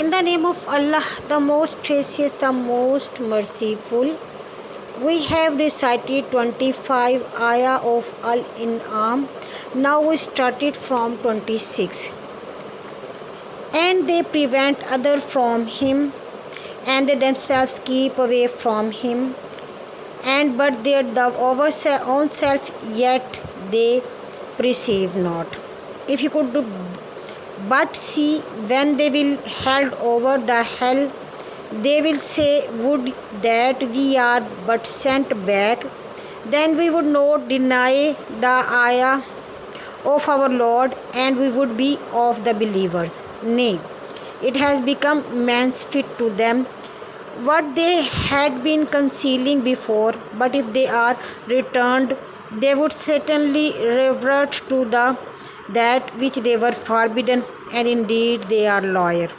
In the name of Allah, the most gracious, the most merciful, we have recited 25 ayah of Al AN'AM. Now we started from 26. And they prevent others from him, and they themselves keep away from him, and but their own self, yet they perceive not. If you could do but see, when they will held over the hell, they will say, would that we are but sent back, then we would not deny the ayah of our Lord, and we would be of the believers. Nay, it has become man's fit to them what they had been concealing before, but if they are returned, they would certainly revert to that which they were forbidden, and indeed they are loyal.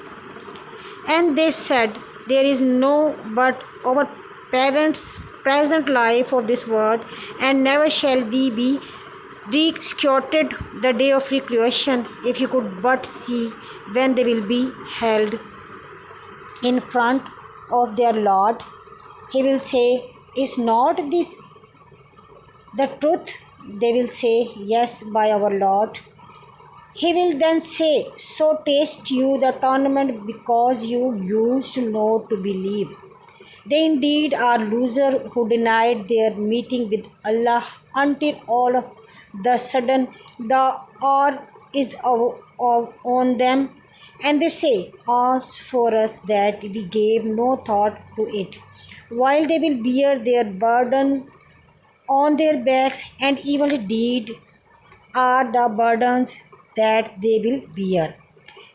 And they said, there is no but our parents' present life of this world, and never shall we be re-executed the day of recreation. If you could but see, when they will be held in front of their Lord, he will say, is not this the truth? They will say, yes, by our Lord. He will then say, so taste you the tournament because you used not to believe. They indeed are losers who denied their meeting with Allah until all of the sudden the hour is on them, and they say, as for us that we gave no thought to it, while they will bear their burden on their backs, and evil deed are the burdens that they will bear.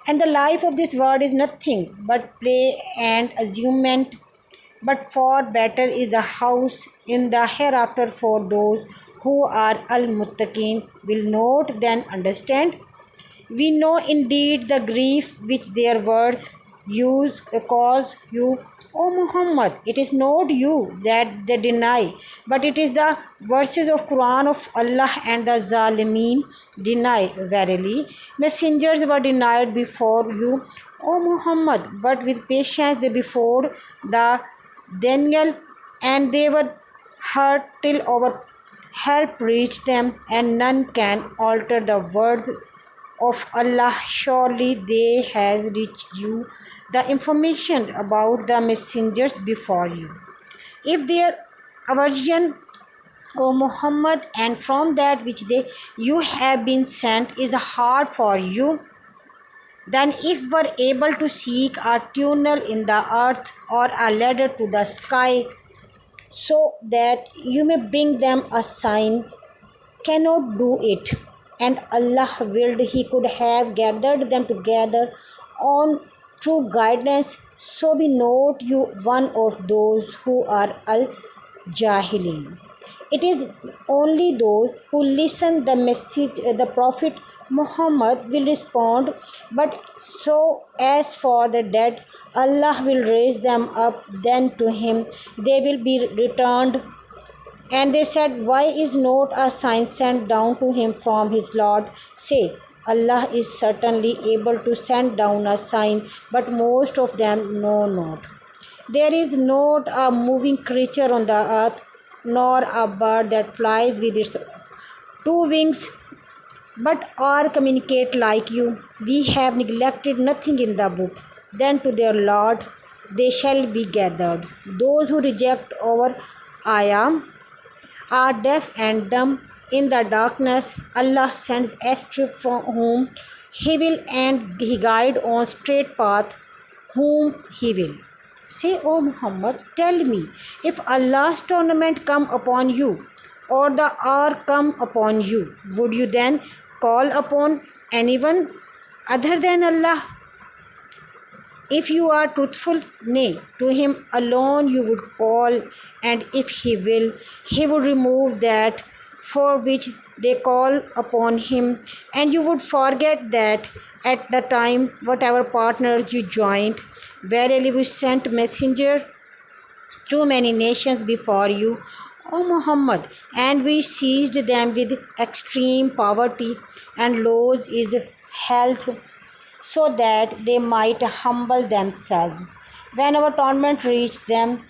And the life of this world is nothing but play and amusement, but far better is the house in the hereafter for those who are al-muttaqin. Will not then understand? We know indeed the grief which their words cause you, O Muhammad. It is not you that they deny, but it is the verses of Quran of Allah, and the Zalimeen deny. Verily, messengers were denied before you, O Muhammad, but with patience they before the Daniel, and they were hurt till our help reached them, and none can alter the words of Allah. Surely they has reached you the information about the messengers before you. If their aversion, O Muhammad, and from that which you have been sent is hard for you, then if were able to seek a tunnel in the earth or a ladder to the sky, so that you may bring them a sign, cannot do it. And Allah willed he could have gathered them together on true guidance. So be not you one of those who are al-jahilin. It is only those who listen the message the Prophet Muhammad will respond, but so as for the dead, Allah will raise them up, then to him they will be returned. And they said, why is not a sign sent down to him from his Lord? Say, Allah is certainly able to send down a sign, but most of them know not. There is not a moving creature on the earth, nor a bird that flies with its two wings, but all communicate like you. We have neglected nothing in the book. Then to their Lord they shall be gathered. Those who reject our ayah are deaf and dumb in the darkness. Allah sends astray from whom he will, and he guide on straight path whom he will. Say, O Muhammad, tell me, if Allah's tournament come upon you, or the hour come upon you, would you then call upon anyone other than Allah? If you are truthful, nay, to him alone you would call, and if he will, he would remove that for which they call upon him, and you would forget that at the time whatever partners you joined. Verily we sent messenger to many nations before you, O Muhammad, and we seized them with extreme poverty, and loss is health so that they might humble themselves. When our torment reached them,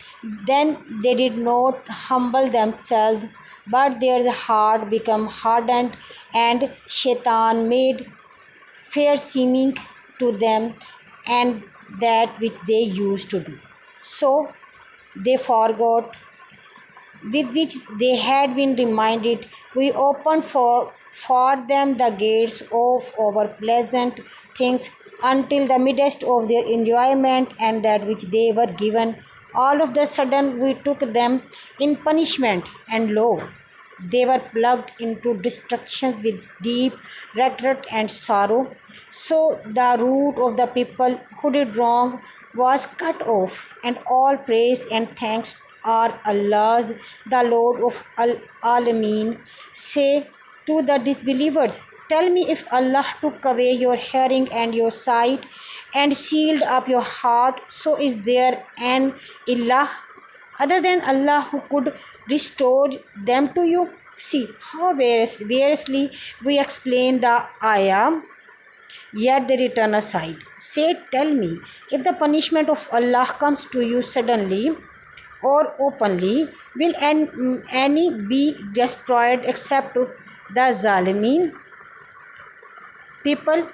then they did not humble themselves, but their heart became hardened, and Shaitan made fair seeming to them and that which they used to do. So they forgot with which they had been reminded. We opened for them the gates of our pleasant things until the midst of their enjoyment and that which they were given. All of the sudden we took them in punishment, and lo, they were plugged into destructions with deep regret and sorrow. So the root of the people who did wrong was cut off, and all praise and thanks are Allah's, the Lord of Al Alameen. Say to the disbelievers, tell me, if Allah took away your hearing and your sight and sealed up your heart, so is there an Ilah other than Allah who could restore them to you? See how variously we explain the ayah, yet they return aside. Say, tell me, if the punishment of Allah comes to you suddenly or openly, will any be destroyed except the Zalimeen people?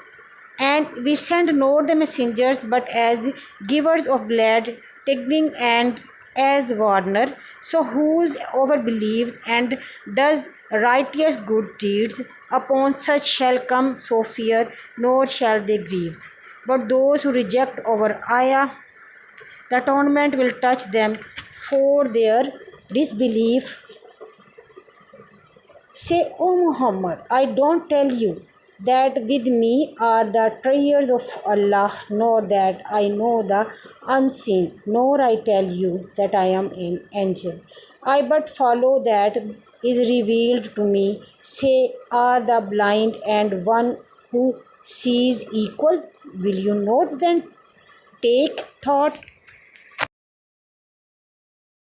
And we send not the messengers but as givers of glad tidings and as warner. So whosoever believes and does righteous good deeds, upon such shall come so fear, nor shall they grieve. But those who reject our ayah, the atonement will touch them for their disbelief. Say, O Muhammad, I don't tell you that with me are the treasures of Allah, nor that I know the unseen, nor I tell you that I am an angel. I but follow that is revealed to me. Say, are the blind and one who sees equal? Will you not then take thought?